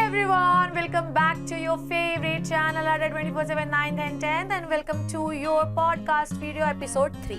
everyone, welcome back to your favorite channel at 24/7 9th and 10th and welcome to your podcast video episode 3.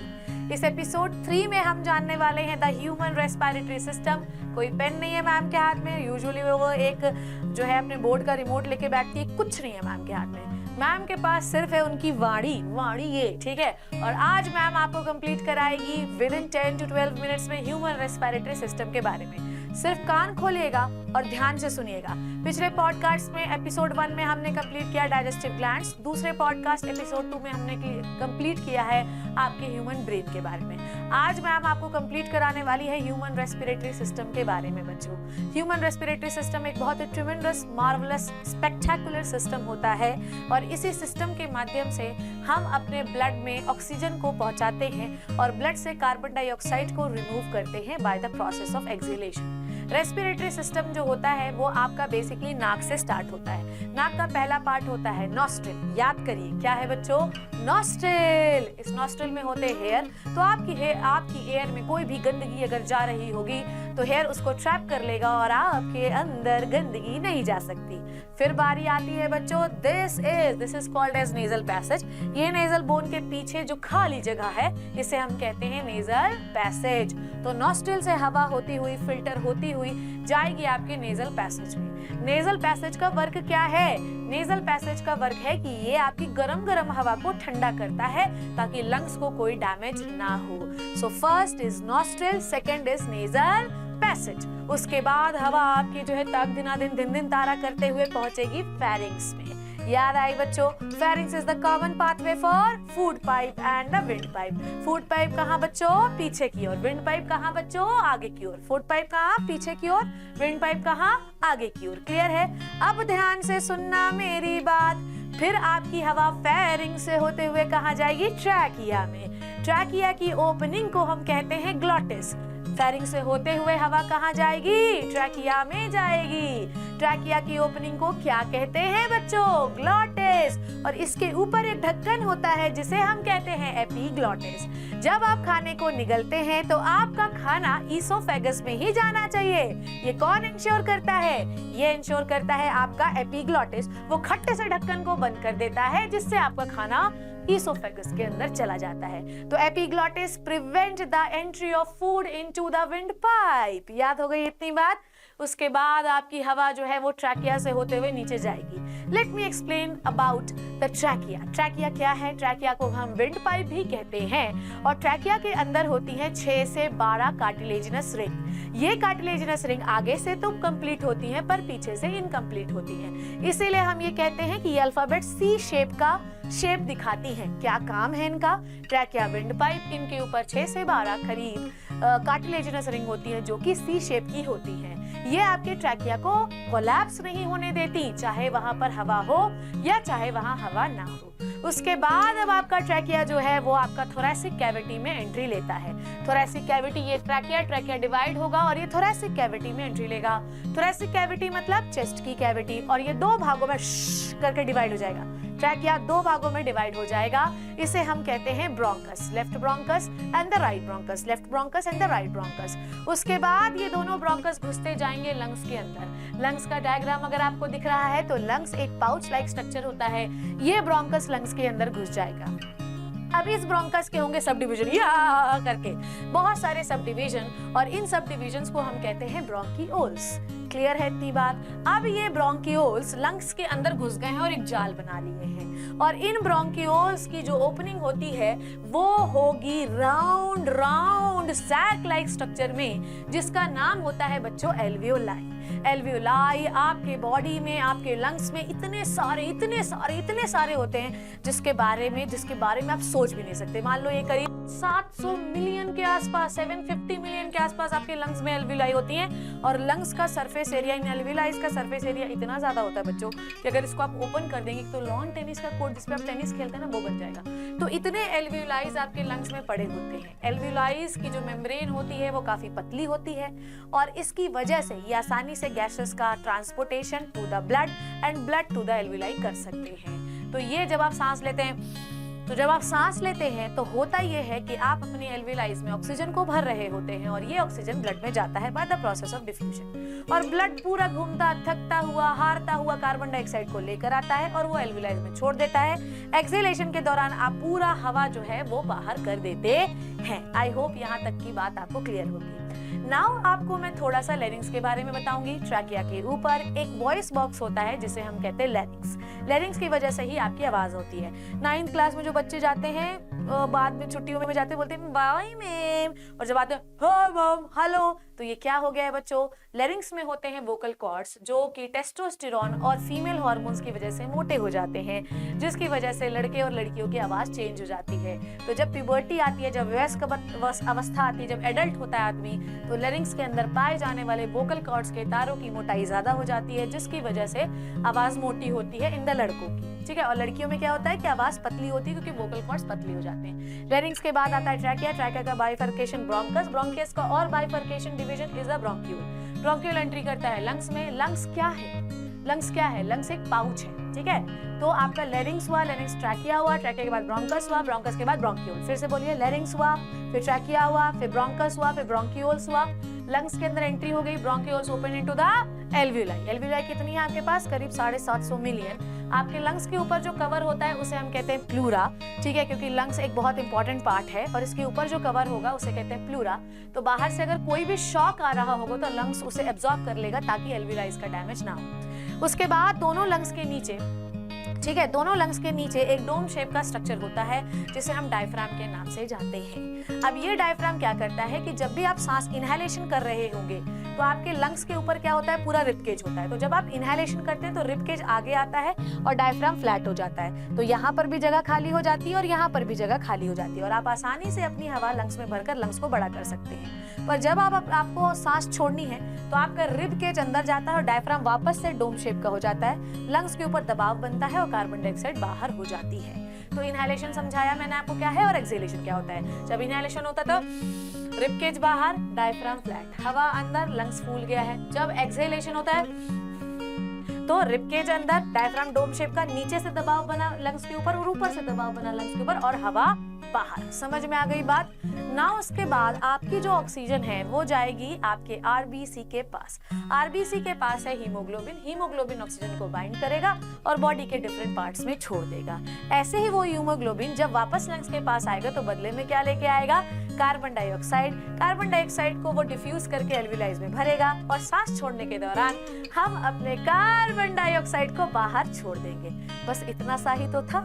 इस episode 3 में हम जानने वाले हैं the human respiratory system. कोई pen नहीं है मैम के हाथ में. यूजुअली वो एक जो है अपने बोर्ड का रिमोट लेके बैठती है. कुछ नहीं है मैम के हाथ में. मैम के पास सिर्फ है उनकी वाणी ये, ठीक है. और आज मैम आपको कंप्लीट कराएगी विद इन 10 to 12 मिनट्स में ह्यूमन रेस्पिरेटरी सिस्टम के बारे में. सिर्फ कान खोलिएगा और ध्यान से सुनिएगा. पिछले पॉडकास्ट में एपिसोड 1 में हमने कंप्लीट किया डाइजेस्टिव ग्लैंड्स. दूसरे पॉडकास्ट एपिसोड 2 में हमने कंप्लीट किया है आपके ह्यूमन ब्रेन के बारे में. आज मैम आपको कंप्लीट कराने वाली है ह्यूमन रेस्पिरेटरी सिस्टम के बारे में बच्चों. ह्यूमन रेस्पिरेटरी सिस्टम एक बहुत ही ट्रिमेंडस, मार्वलस, स्पेक्टेकुलर सिस्टम होता है और इसी सिस्टम के माध्यम से हम अपने ब्लड में ऑक्सीजन को पहुंचाते हैं और ब्लड से कार्बन डाइऑक्साइड को रिमूव करते हैं by the process of exhalation. Respiratory system जो होता है वो आपका बेसिकली नाक से स्टार्ट होता है. नाक का पहला पार्ट होता है नॉस्ट्रिल. याद करिए क्या है बच्चों? नॉस्ट्रिल. इस नॉस्ट्रिल में होते हेयर. तो आपकी एयर में कोई भी गंदगी अगर जा रही होगी तो हेयर उसको ट्रैप कर लेगा और आपके अंदर गंदगी नहीं जा सकती. फिर बारी आती है बच्चों this is called as nasal passage. ये नेजल बोन के पीछे जो खाली जगह है इसे हम कहते हैं नेजल पैसेज. तो नॉस्ट्रिल से हवा होती हुई फिल्टर होती हुई जाएगी आपके नेजल पैसेज में. नेजल पैसेज का वर्क क्या है? नेजल पैसेज का वर्क है कि ये आपकी गरम हवा को ठंडा करता है ताकि लंग्स को कोई डैमेज ना हो. So first is nostril, second is nasal passage. उसके बाद हवा आपकी जो है तक दिन दिन तारा करते हुए पहुंचेगी फेरिंग्स में. याद आई बच्चों? Pharynx is the common pathway for food pipe and the wind pipe. Food pipe कहाँ बच्चों? पीछे की ओर. विंड पाइप कहाँ बच्चों? आगे की ओर. फूड पाइप कहाँ? पीछे की ओर. विंड पाइप कहाँ? आगे की ओर. क्लियर है? अब ध्यान से सुनना मेरी बात. फिर आपकी हवा फेरिंग से होते हुए कहाँ जाएगी? ट्रैकिया में. ट्रैकिया की ओपनिंग को हम कहते हैं ग्लॉटिस. फेरिंग से होते हुए हवा कहाँ जाएगी? ट्रैकिया में जाएगी. ट्रैकिया की ओपनिंग को क्या कहते हैं बच्चों? ग्लॉटिस. और इसके ऊपर एक ढक्कन होता है जिसे हम कहते हैं एपिग्लॉटिस. जब आप खाने को निगलते हैं तो आपका खाना ईसोफेगस में ही जाना चाहिए. ये कौन इंश्योर करता है? ये इंश्योर करता है आपका एपिग्लॉटिस. वो खट्टे से ढक्कन को बंद कर देता है जिससे आपका खाना ईसोफेगस के अंदर चला जाता है. तो epiglottis prevent the entry of food into the wind pipe. याद हो गई इतनी बात? उसके बाद आपकी हवा जो है वो ट्रैकिया से होते हुए नीचे जाएगी. Let me explain about the trachea. Trachea क्या है? ट्रैकिया को हम विंड पाइप भी कहते हैं और ट्रैकिया के अंदर होती है 6 से 12 कार्टिलेजिनस रिंग. ये कार्टिलेजिनस रिंग आगे से तो कंप्लीट होती हैं पर पीछे से इनकम्प्लीट होती हैं. इसीलिए हम ये कहते हैं कि ये अल्फाबेट सी शेप का शेप दिखाती हैं. क्या काम है इनका? ट्रैकिया, विंड पाइप, इनके ऊपर 6 से 12 करीब कार्टिलेजिनस रिंग होती है जो कि सी शेप की होती है. ये आपके ट्रैकिया को कोलैप्स नहीं होने देती, चाहे वहां पर हवा हो या चाहे वहां हवा ना हो. उसके बाद अब आपका ट्रैकिया जो है वो आपका थोरैसिक कैविटी में एंट्री लेता है. थोरैसिक कैविटी, ये ट्रैकिया डिवाइड होगा और ये थोरैसिक कैविटी में एंट्री लेगा. थोरैसिक कैविटी मतलब चेस्ट की कैविटी और ये 2 भागों में करके डिवाइड हो जाएगा. ट्रैकिया 2 भागों में डिवाइड हो जाएगा. इसे हम कहते हैं bronchus, left bronchus and the right bronchus, left bronchus and the right bronchus. उसके बाद ये दोनों ब्रोंकस घुसते जाएंगे लंग्स के अंदर. लंग्स का डायग्राम अगर आपको दिख रहा है तो लंग्स एक पाउच लाइक स्ट्रक्चर होता है. ये ब्रोंकस लंग्स के अंदर घुस जाएगा. अब इस ब्रोंकस के होंगे सब डिवीजन या करके बहुत सारे सब डिवीजन और इन सब डिवीजन्स को हम कहते हैं ब्रोंकियोल्स. क्लियर है इतनी बात? अब ये ब्रोंकियोल्स लंग्स के अंदर घुस गए हैं और एक जाल बना लिए हैं और इन ब्रोंकियोल्स की जो ओपनिंग होती है वो होगी राउंड सैक लाइक स्ट्रक्चर में जिसका नाम होता है बच्चों एल्वियोलाई. एल्वियोलाई आपके बॉडी में, आपके लंग्स में इतने सारे होते हैं जिसके बारे में आप सोच भी नहीं सकते. मान लो ये करीब 700 मिलियन के आसपास, 750 मिलियन के आसपास आपके लंग्स में एल्वियोलाई होती हैं और लंग्स का सरफेस एरिया, इन एल्वियोलाइज का सरफेस एरिया इतना ज्यादा होता है बच्चों कि अगर इसको आप ओपन कर देंगे तो लॉन टेनिस का कोर्ट जिसपे आप टेनिस खेलते हैं ना वो बन जाएगा. तो इतने एल्वियोलाइज आपके लंग्स में पड़े होते हैं. एल्वियोलाइज की जो मेम्ब्रेन होती है वो काफी पतली होती है और इसकी वजह से ये आसानी से गैसेस का transportation to the blood and blood to the alveoli कर सकते हैं. तो ये जब आप सांस लेते हैं तो जब आप सांस लेते हैं तो होता ये है कि आप अपनी एल्विलाइज में ऑक्सीजन को भर रहे होते हैं और ये ऑक्सीजन ब्लड में जाता है by the process of diffusion, और ब्लड पूरा घूमता थकता हुआ हारता हुआ कार्बन डाइऑक्साइड को लेकर आता है और वो एल्विलाइज में छोड़ देता है। एक्सहेलेशन के दौरान आप पूरा हवा जो है वो बाहर कर देते हैं। आई होप यहाँ तक की बात आपको क्लियर होगी। नाउ आपको मैं थोड़ा सा लैरिंग्स के बारे में बताऊंगी। ट्रैकिया के ऊपर एक वॉइस बॉक्स होता है जिसे हम कहते हैं लैरिंग्स। लैरिंग्स की वजह से ही आपकी आवाज होती है। 9th क्लास में जो बच्चे जाते हैं बाद में छुट्टियों में जाते बोलते हैं बाय मैम, और जब आते हैं हाय मैम हेलो, तो ये क्या हो गया है बच्चों, लैरिंग्स में होते हैं वोकल कॉर्ड्स जो कि टेस्टोस्टेरोन और फीमेल हार्मोन्स की वजह से मोटे हो जाते हैं, जिसकी वजह से लड़के और लड़कियों की आवाज चेंज हो जाती है। तो जब प्यूबर्टी आती है, जब वयस्क अवस्था आती है, जब एडल्ट होता है आदमी, तो लैरिंग्स के अंदर पाए जाने वाले वोकल कॉर्ड्स के तारों की मोटाई ज्यादा हो जाती है, जिसकी वजह से आवाज मोटी होती है इन द लड़कों की। ठीक है, और लड़कियों में क्या होता है कि आवाज पतली होती है क्योंकि वोकल कॉर्ड्स पतली हो जाते हैं। लैरिंग्स के बाद आता है ट्रैकिया। ट्रैकिया का बाइफर्केशन ब्रोंकस, ब्रोंकियस का और bifurcation division is a bronchiole. Bronchiole entry करता है लंग्स में। लंग्स क्या है? लंग्स क्या है? लंग्स एक पाउच है। ठीक है, तो आपका लैरिंग्स हुआ, लैरिंग्स ट्रैकिया हुआ, ट्रैकिया के बाद ब्रोंकस हुआ, ब्रोंकस के बाद ब्रोंक्यूल। फिर से बोलिए, लैरिंग्स हुआ, फिर ट्रैकिया हुआ, फिर ब्रोंकस हुआ, फिर ब्रोंक्यूल्स हुआ। लंग्स के अंदर एंट्री हो गई, bronchioles open into the alveoli. Alveoli कितनी है आपके पास? करीब 750 मिलियन। आपके लंग्स के ऊपर जो कवर होता है उसे हम कहते हैं प्लूरा। ठीक है, क्योंकि लंग्स एक बहुत इंपॉर्टेंट पार्ट है और इसके ऊपर जो कवर होगा उसे कहते हैं प्लूरा। तो बाहर से अगर कोई भी शॉक आ रहा होगा तो लंग्स उसे एब्जॉर्ब कर लेगा ताकि एल्वियोलाइज का डैमेज ना हो। उसके बाद दोनों लंग्स के नीचे, ठीक है, दोनों लंग्स के नीचे एक डोम शेप का स्ट्रक्चर होता है जिसे हम डायफ्राम के नाम से जानते हैं। अब ये डायफ्राम क्या करता है कि जब भी आप सांस इनहेलेशन कर रहे होंगे तो आपके लंग्स के ऊपर क्या होता है? पूरा रिबकेज होता है। तो जब आप इनहेलेशन करते हैं तो रिबकेज आगे आता है और डायफ्राम फ्लैट हो जाता है। तो यहाँ पर भी जगह खाली हो जाती है और यहाँ पर भी जगह खाली हो जाती है और आप आसानी से अपनी हवा लंग्स में भरकर लंग्स को बड़ा कर सकते हैं। पर जब आपको सांस छोड़नी है तो आपका रिबकेज अंदर जाता है और डायफ्राम वापस से डोम शेप का हो जाता है। लंग्स के ऊपर दबाव बनता है और कार्बन डाइऑक्साइड बाहर हो जाती है। तो इनहेलेशन समझाया मैंने आपको क्या है और एक्सहेलेशन क्या होता है। जब इनहेलेशन होता है तो रिबकेज बाहर, डायफ्राम फ्लैट, हवा अंदर, लंग्स फूल गया है। जब एक्सहेलेशन होता है तो रिबकेज अंदर, डायफ्राम डोम शेप का, नीचे से दबाव बना लंग्स के ऊपर और ऊपर से दबाव बना लंग्स के ऊपर और हवा बाहर। समझ में आ गई बात ना? उसके बाद आपकी जो ऑक्सीजन है वो जाएगी आपके आरबीसी के पास। आरबीसी के पास है हीमोग्लोबिन। हीमोग्लोबिन ऑक्सीजन को बाइंड करेगा और बॉडी के डिफरेंट पार्ट्स में छोड़ देगा। ऐसे ही वो हीमोग्लोबिन जब वापस लंग्स के पास आएगा तो बदले में क्या लेके आएगा? Carbon dioxide. कार्बन डाइऑक्साइड को वो डिफ्यूज करके एल्वियोलाइज में भरेगा और सांस छोड़ने के दौरान हम अपने कार्बन डाइऑक्साइड को बाहर छोड़ देंगे। बस इतना सा ही तो था।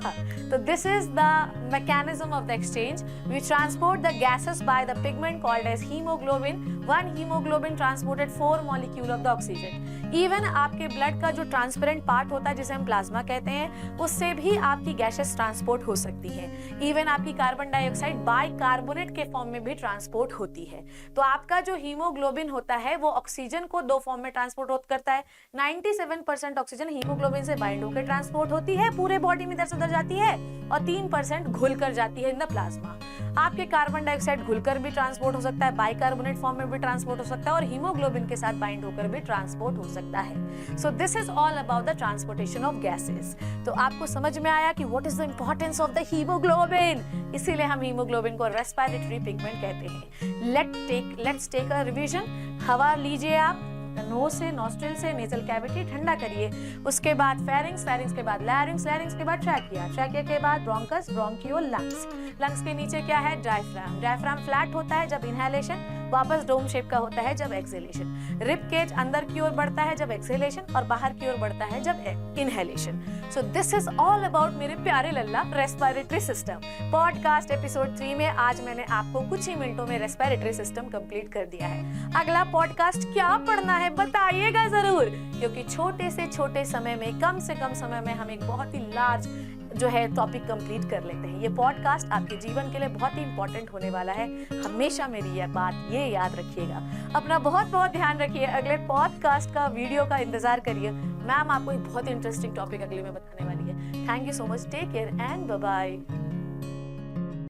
तो this is the mechanism of the exchange. We transport the gases by the pigment called as hemoglobin. One hemoglobin transported 4 molecule of the oxygen. Even आपके ब्लड का जो ट्रांसपेरेंट पार्ट होता है जिसे हम प्लाज्मा कहते हैं, उससे भी आपकी गैसेस ट्रांसपोर्ट हो सकती है। इवन आपकी कार्बन डाइऑक्साइड बाइकार्बोनेट के फॉर्म में भी ट्रांसपोर्ट होती है। तो आपका जो हीमोग्लोबिन होता है वो ऑक्सीजन को 2 फॉर्म में ट्रांसपोर्ट करता है। 97% ऑक्सीजन हीमोग्लोबिन से बाइंड होकर ट्रांसपोर्ट होती है, पूरे बॉडी में इधर से उधर जाती है, और 3% घुलकर जाती है इन द प्लाज्मा। आपके कार्बन डाइऑक्साइड घुलकर भी ट्रांसपोर्ट हो सकता है, बाइकार्बोनेट फॉर्म में भी ट्रांसपोर्ट हो सकता है और हीमोग्लोबिन के साथ बाइंड होकर भी ट्रांसपोर्ट हो सकता है। So this is all about the transportation of gases. तो आपको समझ में आया कि what is the importance of the haemoglobin. इसीलिए हम हीमोग्लोबिन को रेस्पिरेटरी पिगमेंट कहते हैं। Let's take a revision. हवा लीजिए आप नोज से, नॉस्ट्रिल से, नेजल कैविटी ठंडा करिए। उसके बाद फेरिंग्स, फेरिंग्स के बाद लैरिंग्स, लैरिंग्स के बाद ट्रैकिया, ट्रैकिया के बाद ब्रोंकस, ब्रोंकियोल, लंग्स। लंग्स के नीचे क्या है? डायफ्राम। डायफ्राम फ्लैट होता है जब इनहेलेशन, वापस डोम शेप का होता है जब एक्सहेलेशन। रिब केज अंदर की ओर बढ़ता है जब एक्सहेलेशन और बाहर की ओर बढ़ता है जब inhalation. So this is all about मेरे प्यारे लल्ला रेस्पिरेटरी सिस्टम। पॉडकास्ट एपिसोड 3 में आज मैंने आपको कुछ ही मिनटों में रेस्पिरेटरी सिस्टम कंप्लीट कर दिया है। अगला पॉडकास्ट क्या पढ़ना है बताइएगा जरूर, क्योंकि छोटे से छोटे समय में, कम से कम समय में हम एक बहुत ही लार्ज जो है टॉपिक कंप्लीट कर लेते हैं। ये पॉडकास्ट आपके जीवन के लिए बहुत ही इंपॉर्टेंट होने वाला है। हमेशा मेरी यह बात ये याद रखिएगा। अपना बहुत बहुत ध्यान रखिए। अगले पॉडकास्ट का वीडियो का इंतजार करिए। मैम आपको एक बहुत इंटरेस्टिंग टॉपिक अगले में बताने वाली है। Thank you so much. Take care and bye bye.